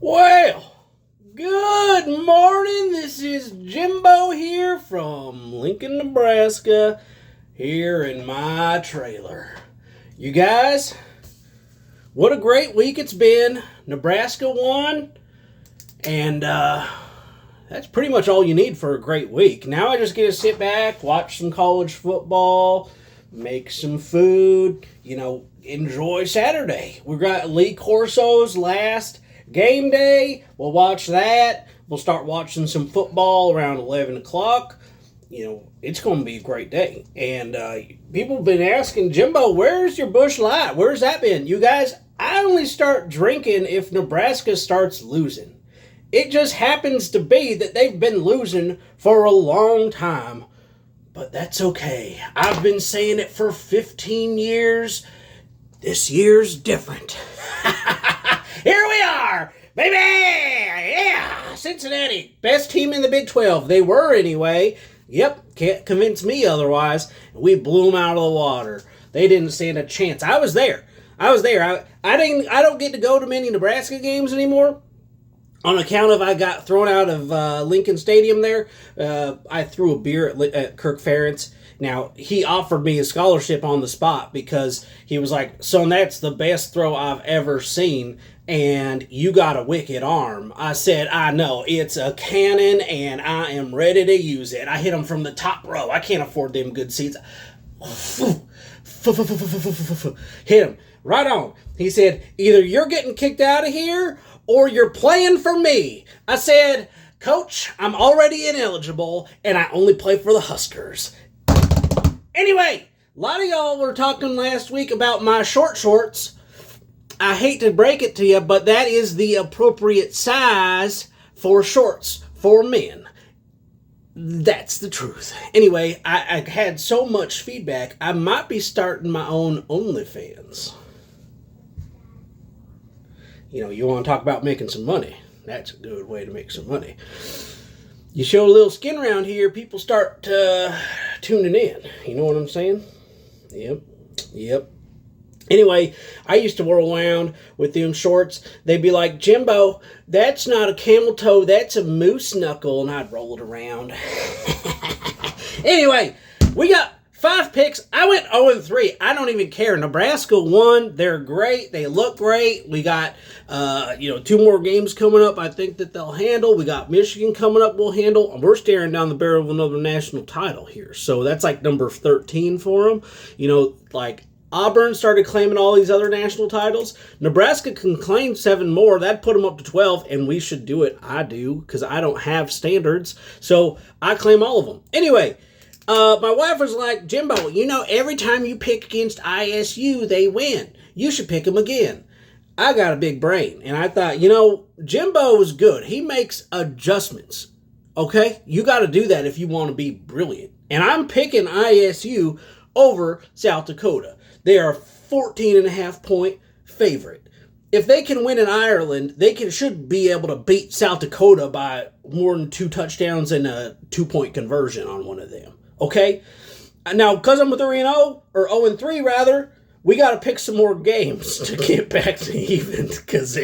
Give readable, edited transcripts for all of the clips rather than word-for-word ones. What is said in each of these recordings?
Well, good morning. This is Jimbo here from Lincoln, Nebraska, here in my trailer. You guys, what a great week it's been. Nebraska won, and that's pretty much all you need for a great week. Now I just get to sit back, watch some college football, make some food, enjoy Saturday. We've got Lee Corso's last game day. We'll watch that. We'll start watching some football around 11 o'clock. It's going to be a great day. And people have been asking, Jimbo, where's your Busch Light? Where's that been? You guys, I only start drinking if Nebraska starts losing. It just happens to be that they've been losing for a long time. But that's okay. I've been saying it for 15 years. This year's different. Here we are, baby! Yeah! Cincinnati, best team in the Big 12. They were anyway. Yep, can't convince me otherwise. We blew them out of the water. They didn't stand a chance. I was there. I don't get to go to many Nebraska games anymore. On account of I got thrown out of Lincoln Stadium there, I threw a beer at Kirk Ferentz. Now, he offered me a scholarship on the spot because he was like, son, that's the best throw I've ever seen, and you got a wicked arm. I said, I know, it's a cannon, and I am ready to use it. I hit him from the top row. I can't afford them good seats. Hit him right on. He said, either you're getting kicked out of here or you're playing for me. I said, Coach, I'm already ineligible, and I only play for the Huskers. Anyway, a lot of y'all were talking last week about my short shorts. I hate to break it to you, but that is the appropriate size for shorts for men. That's the truth. Anyway, I had so much feedback, I might be starting my own OnlyFans. You want to talk about making some money. That's a good way to make some money. You show a little skin around here, people start tuning in. You know what I'm saying? Yep. Anyway, I used to whirl around with them shorts. They'd be like, Jimbo, that's not a camel toe, that's a moose knuckle. And I'd roll it around. Anyway, we got 5 picks. I went 0-3. I don't even care. Nebraska won. They're great. They look great. We got, 2 more games coming up I think that they'll handle. We got Michigan coming up we'll handle. And we're staring down the barrel of another national title here. So that's like number 13 for them. Auburn started claiming all these other national titles. Nebraska can claim 7 more. That'd put them up to 12, and we should do it. I do, because I don't have standards. So I claim all of them. Anyway, my wife was like, Jimbo, every time you pick against ISU, they win. You should pick them again. I got a big brain, and I thought, Jimbo is good. He makes adjustments, okay? You got to do that if you want to be brilliant. And I'm picking ISU over South Dakota. They are a 14.5-point favorite. If they can win in Ireland, they should be able to beat South Dakota by more than 2 touchdowns and a 2-point conversion on one of them. Okay? Now, because I'm 3-0, or 0-3 rather, we got to pick some more games to get back to even, because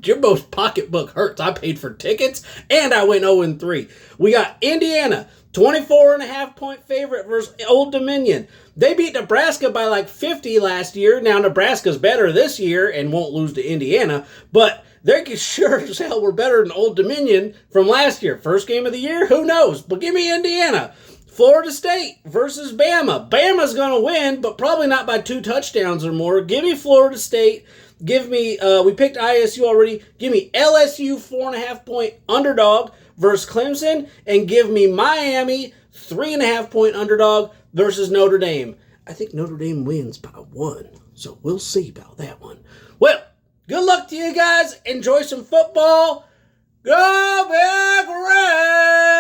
Jimbo's pocketbook hurts. I paid for tickets, and I went 0-3. We got Indiana, 24.5-point favorite versus Old Dominion. They beat Nebraska by like 50 last year. Now, Nebraska's better this year and won't lose to Indiana, but they sure as hell were better than Old Dominion from last year. First game of the year? Who knows? But give me Indiana. Florida State versus Bama. Bama's going to win, but probably not by 2 touchdowns or more. Give me Florida State. Give me, we picked ISU already. Give me LSU 4.5-point underdog versus Clemson. And give me Miami 3.5-point underdog versus Notre Dame. I think Notre Dame wins by 1. So we'll see about that one. Well, good luck to you guys. Enjoy some football. Go Big Red!